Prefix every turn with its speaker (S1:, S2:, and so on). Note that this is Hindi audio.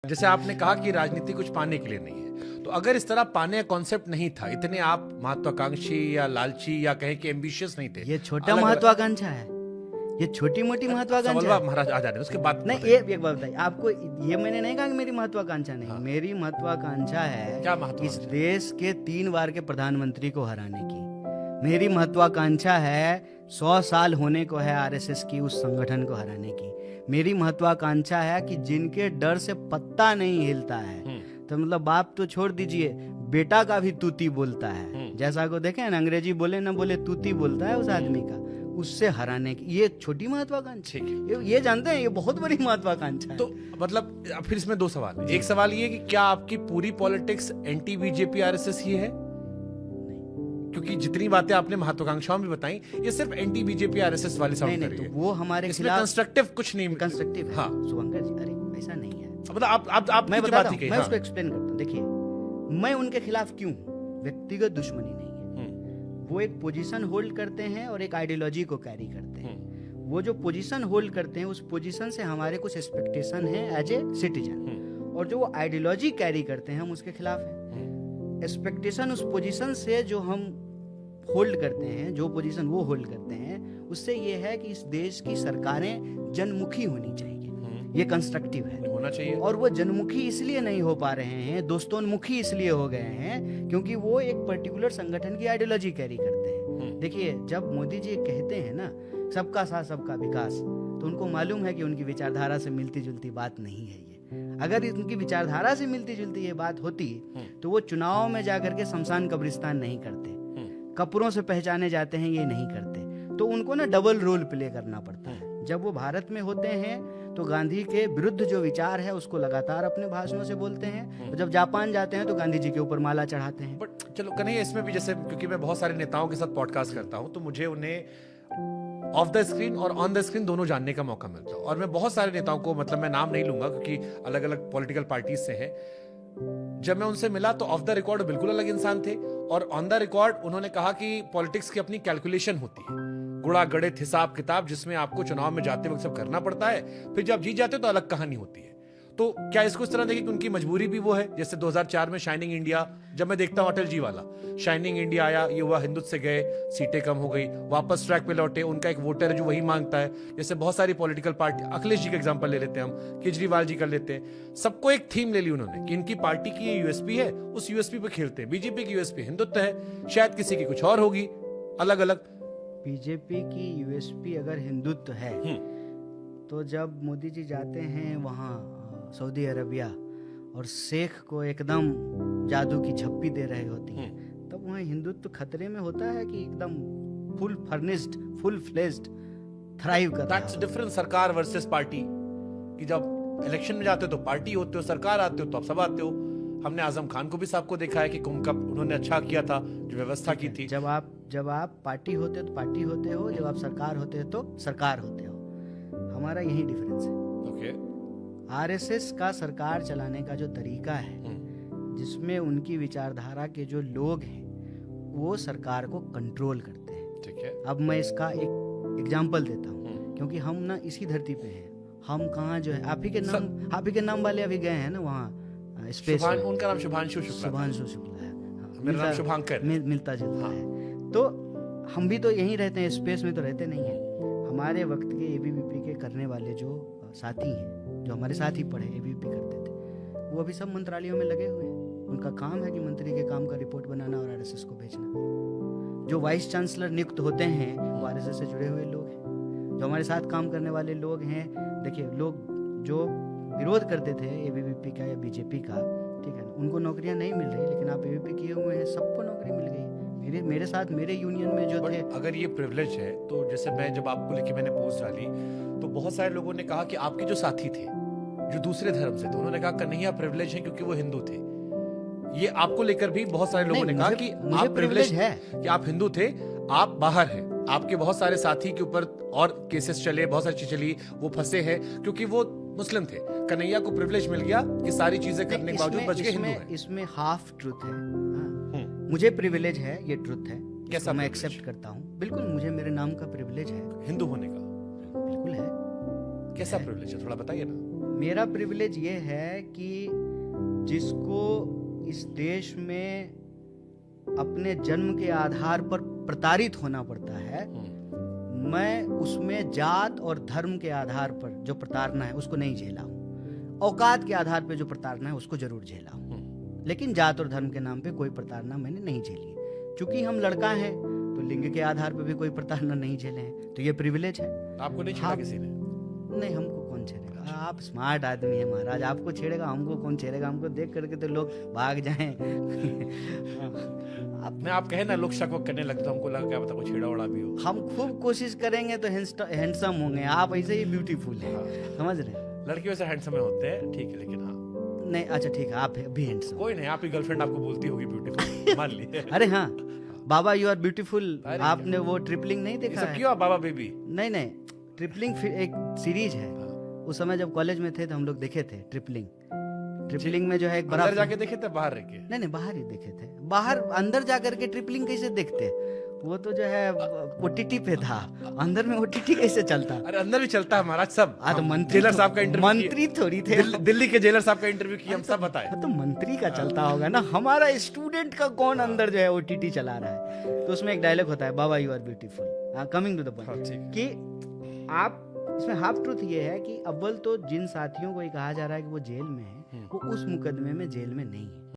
S1: जैसे आपने कहा कि राजनीति कुछ पाने के लिए नहीं है, तो अगर इस तरह पाने का कॉन्सेप्ट नहीं था, इतने आप महत्वाकांक्षी या लालची या कहें कि एम्बिशियस नहीं थे,
S2: ये छोटा महत्वाकांक्षा है, ये छोटी मोटी महत्वाकांक्षा है।
S1: महाराज आ जाने उसके बाद
S2: नहीं, एक बात बताइए आपको, ये मैंने नहीं कहा कि मेरी महत्वाकांक्षा नहीं। हाँ। मेरी महत्वाकांक्षा है
S1: क्या
S2: इस देश के 3 बार के प्रधानमंत्री को हराने की। मेरी महत्वाकांक्षा है 100 साल होने को है आरएसएस की उस संगठन को हराने की। मेरी महत्वाकांक्षा है कि जिनके डर से पत्ता नहीं हिलता है, तो मतलब बाप तो छोड़ दीजिए, बेटा का भी तूती बोलता है। जैसा को देखें ना, अंग्रेजी बोले ना बोले तूती बोलता है उस आदमी का, उससे हराने की। ये छोटी महत्वाकांक्षा है, ये जानते हैं, ये बहुत बड़ी महत्वाकांक्षा है।
S1: तो मतलब फिर इसमें 2 सवाल है। एक सवाल ये कि क्या आपकी पूरी पॉलिटिक्स एंटी बीजेपी आरएसएस ही है? क्योंकि जितनी बातें आपने महत्वाकांक्षाओं में बताई, ये सिर्फ एंटी बीजेपी आरएसएस वाली साउंड कर रही है।
S2: तो वो हमारे
S1: खिलाफ कंस्ट्रक्टिव कुछ नहीं,
S2: कंस्ट्रक्टिव है।
S1: हाँ
S2: शुभंकर जी, अरे ऐसा नहीं है।
S1: मतलब आप
S2: मैं बताता हूं, मैं उसको एक्सप्लेन करता हूं। देखिए, मैं उनके खिलाफ क्यों, व्यक्तिगत दुश्मनी नहीं है। वो एक पोजीशन होल्ड करते हैं और एक आइडियोलॉजी को कैरी करते हैं। वो जो पोजीशन होल्ड करते हैं, उस पोजीशन से हमारे कुछ एक्सपेक्टेशन है एज ए सिटीजन, और जो वो आइडियोलॉजी कैरी करते हैं, हम उसके खिलाफ हैं। एक्सपेक्टेशन उस पोजीशन से जो हम होल्ड करते हैं, जो पोजीशन वो होल्ड करते हैं, उससे ये है कि इस देश की सरकारें जनमुखी होनी चाहिए। ये कंस्ट्रक्टिव है,
S1: होना चाहिए।
S2: और वो जनमुखी इसलिए नहीं हो पा रहे हैं, दोस्तोन्मुखी इसलिए हो गए हैं, क्योंकि वो एक पर्टिकुलर संगठन की आइडियोलॉजी कैरी करते हैं। देखिए, जब मोदी जी कहते हैं ना सबका साथ सबका विकास, तो उनको मालूम है कि उनकी विचारधारा से मिलती जुलती बात नहीं है ये। अगर उनकी विचारधारा से मिलती जुलती ये बात होती, तो वो चुनाव में जाकर के शमशान कब्रिस्तान नहीं करते, कपड़ों से पहचाने जाते हैं, ये नहीं करते। तो उनको ना डबल रोल प्ले करना पड़ता है। जब वो भारत में होते हैं तो गांधी के विरुद्ध जो विचार है उसको लगातार अपने भाषणों से बोलते हैं, और जब जापान जाते हैं तो गांधी जी के ऊपर माला चढ़ाते हैं।
S1: बट चलो कन्हैया, इसमें भी जैसे, क्योंकि मैं बहुत सारे नेताओं के साथ पॉडकास्ट करता हूं, तो मुझे उन्हें ऑफ द स्क्रीन और ऑन द स्क्रीन दोनों जानने का मौका मिलता है। और मैं बहुत सारे नेताओं को, मतलब मैं नाम नहीं लूंगा क्योंकि अलग अलग पॉलिटिकल पार्टीज से हैं, जब मैं उनसे मिला तो ऑफ द रिकॉर्ड बिल्कुल अलग इंसान थे, और ऑन द रिकॉर्ड उन्होंने कहा कि पॉलिटिक्स की अपनी कैलकुलेशन होती है, गुणा गणित हिसाब किताब, जिसमें आपको चुनाव में जाते वक्त सब करना पड़ता है, फिर जब जीत जाते हो तो अलग कहानी होती है। तो क्या इसको इस तरह देखें कि उनकी मजबूरी भी वो है? जैसे 2004 में शाइनिंग इंडिया, जब मैं देखता हूं अटल जी वाला, शाइनिंग इंडिया आया, युवा हिंदुत्व से गए, सीटें कम हो गई, वापस ट्रैक पे लौटे, उनका एक वोटर है जो वही मांगता है। जैसे बहुत सारी पॉलिटिकल पार्टी, अखिलेश जी का एग्जांपल ले लेते हैं हम, केजरीवाल जी कर लेते हैं, सबको एक थीम ले ली उन्होंने कि इनकी पार्टी की ये यूएसपी है, उस यूएसपी पे खेलते हैं। बीजेपी की यूएसपी हिंदुत्व है, शायद किसी की कुछ और होगी, अलग अलग।
S2: बीजेपी की यूएसपी अगर हिंदुत्व है, तो जब मोदी जी जाते हैं वहाँ सऊदी अरबिया और शेख को एकदम जादू की झप्पी दे रहे होती हैं, तब वहाँ हिंदुत्व खतरे में होता है कि एकदम full furnished, full fledged thrive कर रहा है।
S1: दैट्स डिफरेंट, सरकार वर्सेस पार्टी। कि जब इलेक्शन में जाते हो तो पार्टी होते हो, सरकार आते हो तो आप सब आते हो। हमने आजम खान को भी साहब को देखा है कि कुंभ कप उन्होंने अच्छा किया था, जो व्यवस्था की थी।
S2: जब आप पार्टी होते हो तो पार्टी होते हो, जब आप सरकार होते हो तो सरकार होते हो। हमारा यही डिफरेंस है।
S1: ओके।
S2: आरएसएस का सरकार चलाने का जो तरीका है, जिसमें उनकी विचारधारा के जो लोग हैं वो सरकार को कंट्रोल करते हैं।
S1: ठीक है।
S2: अब मैं इसका एक एग्जांपल देता हूँ, क्योंकि हम ना इसी धरती पे हैं। हम कहाँ जो है, आप ही के नाम वाले अभी गए हैं ना वहाँ स्पेस में।
S1: उनका नाम शुभांशु शुक्ला
S2: है।
S1: मेरा नाम शुभांकर।
S2: मिलता जुलता है। तो हम भी तो यहीं रहते हैं, स्पेस में तो रहते नहीं हैं। हमारे वक्त के एबीवीपी के करने वाले जो साथी हैं, जो हमारे साथ ही पढ़े एबीवीपी करते थे, वो अभी सब मंत्रालयों में लगे हुए हैं। उनका काम है कि मंत्री के काम का रिपोर्ट बनाना और आरएसएस को भेजना। जो वाइस चांसलर नियुक्त होते हैं वो आरएसएस से जुड़े हुए लोग हैं। जो हमारे साथ काम करने वाले लोग हैं, देखिए, लोग जो विरोध करते थे एबीवीपी का या बीजेपी का, ठीक है ना, उनको नौकरियां नहीं मिल रही, लेकिन आप एबीवीपी किए हुए हैं, सबको नौकरी मिल गई। मेरे साथ मेरे यूनियन में जो थे।
S1: अगर ये प्रिविलेज है तो जैसे मैं जब आपको लेके मैंने पोस्ट डाली तो बहुत सारे लोगों ने कहा कि आपके जो साथी थे जो दूसरे धर्म से थे, उन्होंने कहा कन्हैया प्रिविलेज है क्योंकि वो हिंदू थे। ये आपको लेकर भी बहुत सारे लोगों ने कहा कि आप प्रिविलेज है कि आप हिंदू थे, आप बाहर हैं। आपके बहुत सारे साथी के ऊपर और केसेस चले, बहुत सारी चीजें चली, वो फंसे हैं क्योंकि वो मुस्लिम थे। कन्हैया को प्रिविलेज मिल गया कि सारी चीजें करने के बावजूद बच गए हिंदू हैं।
S2: इसमें हाफ ट्रुथ है। मुझे प्रिविलेज है, ये ट्रुथ है,
S1: कैसा
S2: मैं एक्सेप्ट करता हूँ। बिल्कुल, मुझे मेरे नाम का प्रिविलेज है,
S1: हिंदू होने का।
S2: बिल्कुल है।
S1: कैसा प्रिविलेज है, थोड़ा बताइए ना।
S2: मेरा प्रिविलेज ये है कि जिसको इस देश में अपने जन्म के आधार पर प्रताड़ित होना पड़ता है, मैं उसमें जात और धर्म के आधार पर जो प्रताड़ना है उसको नहीं झेला हूँ। औकात के आधार पर जो प्रताड़ना है उसको जरूर झेला हूँ, लेकिन जात और धर्म के नाम पे कोई प्रताड़ना मैंने नहीं झेली। चूंकि हम लड़का हैं तो लिंग के आधार पर भी कोई प्रताड़ना नहीं झेले हैं, तो ये प्रिविलेज है।
S1: आपको नहीं छेड़ा किसी ने?
S2: नहीं, हमको कौन छेड़ेगा? आप स्मार्ट आदमी है महाराज, आपको छेड़ेगा, हमको कौन छेड़ेगा? हमको देख करके तो लोग भाग जाएं।
S1: आप कहे ना लोग शक वक करने लगते, हमको लगा क्या पता कोई छेड़ा उड़ा भी हो।
S2: हम खूब कोशिश करेंगे तो हैंडसम होंगे, आप ऐसे ही ब्यूटीफुल हैं। समझ रहे हैं?
S1: लड़कियों से हैंडसम होते हैं, ठीक है, लेकिन हाँ
S2: नहीं, अच्छा ठीक है, आप भी हैंडसम।
S1: कोई नहीं, आपकी गर्लफ्रेंड आपको बोलती होगी ब्यूटीफुल, मान ली।
S2: अरे हाँ, बाबा यू आर ब्यूटीफुल। आपने वो ट्रिपलिंग नहीं देखा है?
S1: क्यों बाबा बेबी?
S2: नहीं नहीं, ट्रिपलिंग एक सीरीज है। उस समय जब कॉलेज में थे तो हम लोग देखे थे ट्रिपलिंग में जो है एक बड़ा
S1: अंदर जाके देखे थे, बाहर रह के?
S2: नहीं, बाहर ही देखे थे। बाहर अंदर जाकर के ट्रिपलिंग कैसे देखते? वो तो जो है ओटीटी पे था, अंदर में ओटीटी कैसे चलता?
S1: अरे अंदर भी चलता है महाराज, सब।
S2: तो मंत्री
S1: जेलर साहब का इंटरव्यू,
S2: मंत्री थोड़ी थे,
S1: दिल्ली के जेलर साहब का इंटरव्यू किया, हम सब बताए।
S2: तो मंत्री का चलता होगा ना, हमारा स्टूडेंट का कौन अंदर जो है ओटीटी चला रहा है? तो उसमें एक डायलॉग होता है, baba you are beautiful. Coming to the point कि आप इसमें हाफ ट्रूथ ये है कि अव्वल तो जिन साथियों को ये कहा जा रहा है कि वो जेल में है, वो उस मुकदमे में जेल में नहीं है।